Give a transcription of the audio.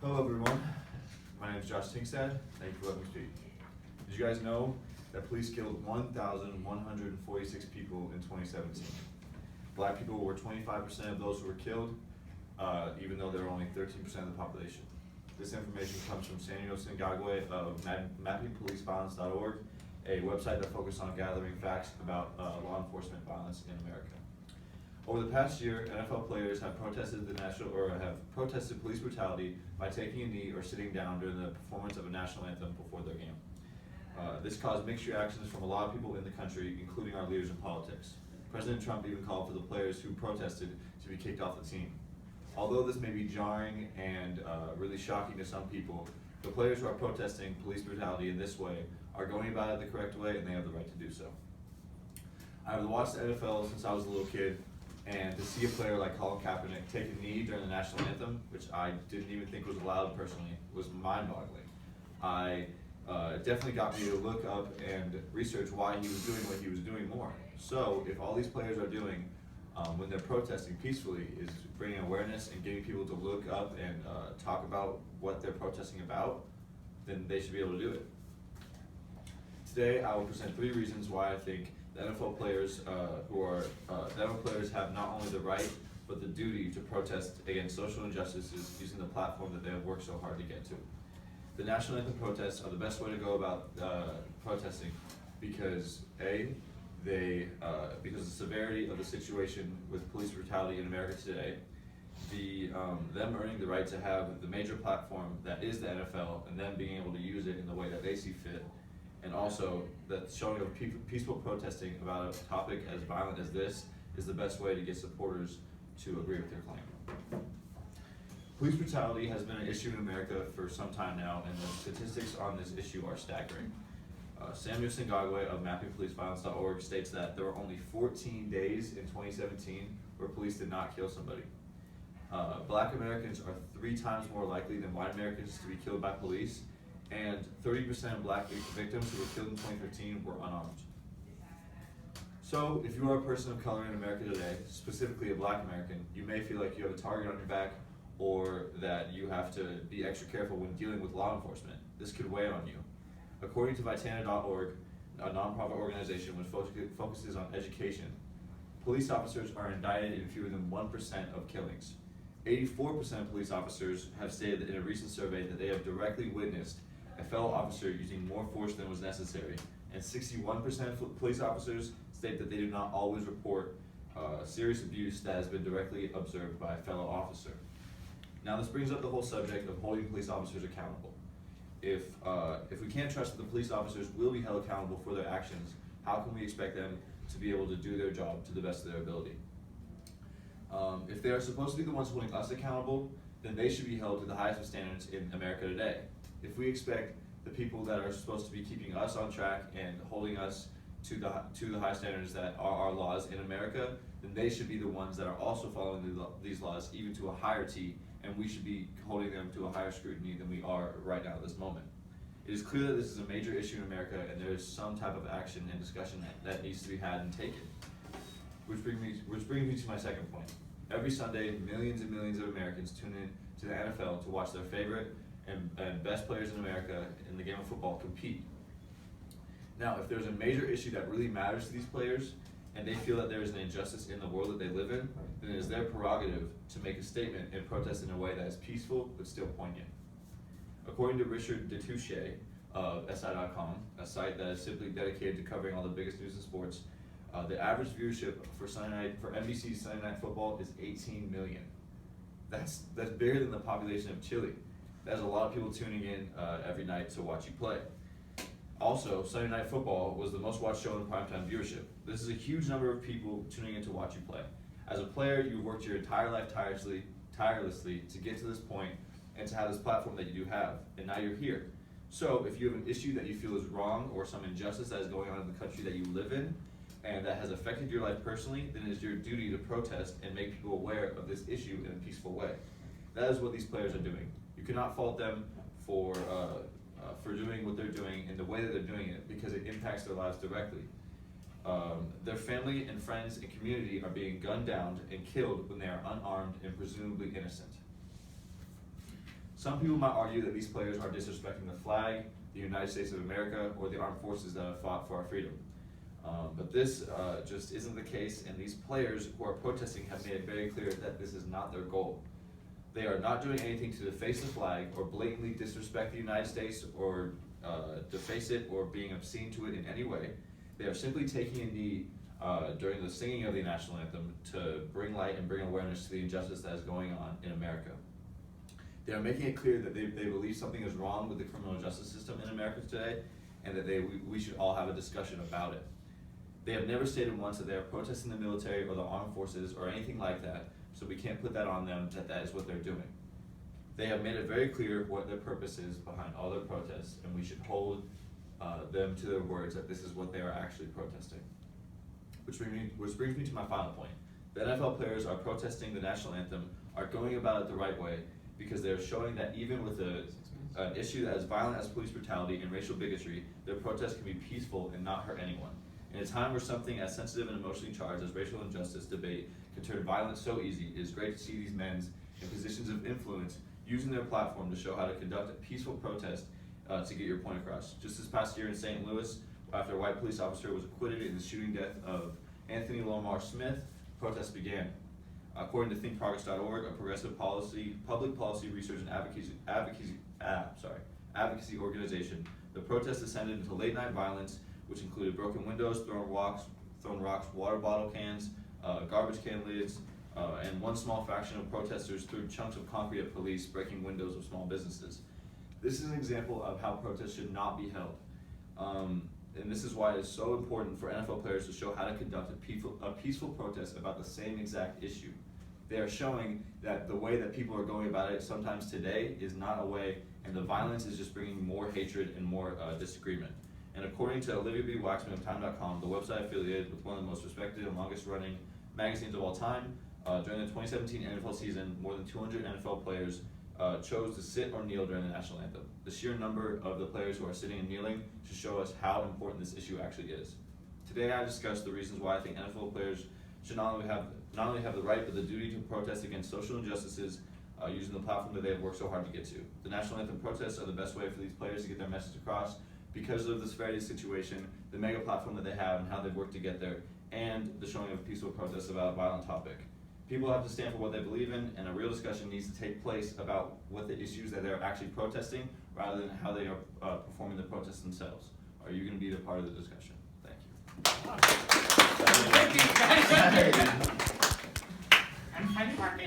Hello everyone, my name is Josh Tingstad. Thank you for letting me speak. Did you guys know that police killed 1,146 people in 2017? Black people were 25% of those who were killed, even though they were only 13% of the population. This information comes from Samuel Singagwe of mappingpoliceviolence.org, a website that focuses on gathering facts about law enforcement violence in America. Over the past year, NFL players have protested police brutality by taking a knee or sitting down during the performance of a national anthem before their game. This caused mixed reactions from a lot of people in the country, including our leaders in politics. President Trump even called for the players who protested to be kicked off the team. Although this may be jarring and really shocking to some people, the players who are protesting police brutality in this way are going about it the correct way, and they have the right to do so. I have watched the NFL since I was a little kid, and to see a player like Colin Kaepernick take a knee during the national anthem, which I didn't even think was allowed personally, was mind-boggling. Definitely got me to look up and research why he was doing what he was doing more. So if all these players are doing when they're protesting peacefully is bringing awareness and getting people to look up and talk about what they're protesting about, then they should be able to do it. Today I will present 3 reasons why I think the NFL players have not only the right but the duty to protest against social injustices using the platform that they have worked so hard to get to. The national anthem protests are the best way to go about protesting because because of the severity of the situation with police brutality in America today, them earning the right to have the major platform that is the NFL and them being able to use it in the way that they see fit, and also that showing of peaceful protesting about a topic as violent as this is the best way to get supporters to agree with their claim. Police brutality has been an issue in America for some time now, and the statistics on this issue are staggering. Samuel Singagwe of mappingpoliceviolence.org states that there were only 14 days in 2017 where police did not kill somebody. Black Americans are 3 times more likely than white Americans to be killed by police, and 30% of black victims who were killed in 2013 were unarmed. So if you are a person of color in America today, specifically a black American, you may feel like you have a target on your back or that you have to be extra careful when dealing with law enforcement. This could weigh on you. According to Vitana.org, a nonprofit organization which focuses on education, police officers are indicted in fewer than 1% of killings. 84% of police officers have stated that in a recent survey that they have directly witnessed a fellow officer using more force than was necessary, and 61% of police officers state that they do not always report serious abuse that has been directly observed by a fellow officer. Now this brings up the whole subject of holding police officers accountable. If we can't trust that the police officers will be held accountable for their actions, how can we expect them to be able to do their job to the best of their ability? If they are supposed to be the ones holding us accountable, then they should be held to the highest of standards in America today. If we expect the people that are supposed to be keeping us on track and holding us to the high standards that are our laws in America, then they should be the ones that are also following these laws even to a higher T, and we should be holding them to a higher scrutiny than we are right now at this moment. It is clear that this is a major issue in America, and there is some type of action and discussion that needs to be had and taken. Which brings me to my second point. Every Sunday, millions and millions of Americans tune in to the NFL to watch their favorite and best players in America in the game of football compete. Now, if there's a major issue that really matters to these players, and they feel that there is an injustice in the world that they live in, then it is their prerogative to make a statement and protest in a way that is peaceful but still poignant. According to Richard Detouche of SI.com, a site that is simply dedicated to covering all the biggest news in sports, the average viewership for NBC's Sunday Night Football is 18 million. That's bigger than the population of Chile. That's a lot of people tuning in every night to watch you play. Also, Sunday Night Football was the most watched show in primetime viewership. This is a huge number of people tuning in to watch you play. As a player, you've worked your entire life tirelessly to get to this point and to have this platform that you do have, and now you're here. So if you have an issue that you feel is wrong or some injustice that is going on in the country that you live in and that has affected your life personally, then it is your duty to protest and make people aware of this issue in a peaceful way. That is what these players are doing. You cannot fault them for doing what they're doing in the way that they're doing it because it impacts their lives directly. Their family and friends and community are being gunned down and killed when they are unarmed and presumably innocent. Some people might argue that these players are disrespecting the flag, the United States of America, or the armed forces that have fought for our freedom. But this just isn't the case, and these players who are protesting have made it very clear that this is not their goal. They are not doing anything to deface the flag or blatantly disrespect the United States or deface it or being obscene to it in any way. They are simply taking a knee during the singing of the national anthem to bring light and bring awareness to the injustice that is going on in America. They are making it clear that they believe something is wrong with the criminal justice system in America today, and that we should all have a discussion about it. They have never stated once that they are protesting the military or the armed forces or anything like that, so we can't put that on them that is what they're doing. They have made it very clear what their purpose is behind all their protests, and we should hold them to their words that this is what they are actually protesting. Which brings me to my final point. The NFL players are protesting the national anthem, are going about it the right way, because they are showing that even with an issue that is violent as police brutality and racial bigotry, their protest can be peaceful and not hurt anyone. In a time where something as sensitive and emotionally charged as racial injustice debate can turn violent so easy, it is great to see these men in positions of influence using their platform to show how to conduct a peaceful protest to get your point across. Just this past year in St. Louis, after a white police officer was acquitted in the shooting death of Anthony Lamar Smith, protests began. According to thinkprogress.org, a progressive public policy research and advocacy organization, the protest descended into late night violence, which included broken windows, thrown rocks, water bottle cans, garbage can lids, and one small faction of protesters threw chunks of concrete at police, breaking windows of small businesses. This is an example of how protests should not be held. And this is why it is so important for NFL players to show how to conduct a peaceful protest about the same exact issue. They are showing that the way that people are going about it sometimes today is not a way, and the violence is just bringing more hatred and more disagreement. And according to Olivia B. Waxman of Time.com, the website affiliated with one of the most respected and longest running magazines of all time, during the 2017 NFL season, more than 200 NFL players chose to sit or kneel during the national anthem. The sheer number of the players who are sitting and kneeling should show us how important this issue actually is. Today I discussed the reasons why I think NFL players should not only have the right but the duty to protest against social injustices using the platform that they have worked so hard to get to. The national anthem protests are the best way for these players to get their message across because of the severity of the situation, the mega platform that they have and how they've worked to get there, and the showing of peaceful protests about a violent topic. People have to stand for what they believe in, and a real discussion needs to take place about what the issues that they're actually protesting rather than how they are performing the protests themselves. Are you going to be a part of the discussion? Thank you. Thank you.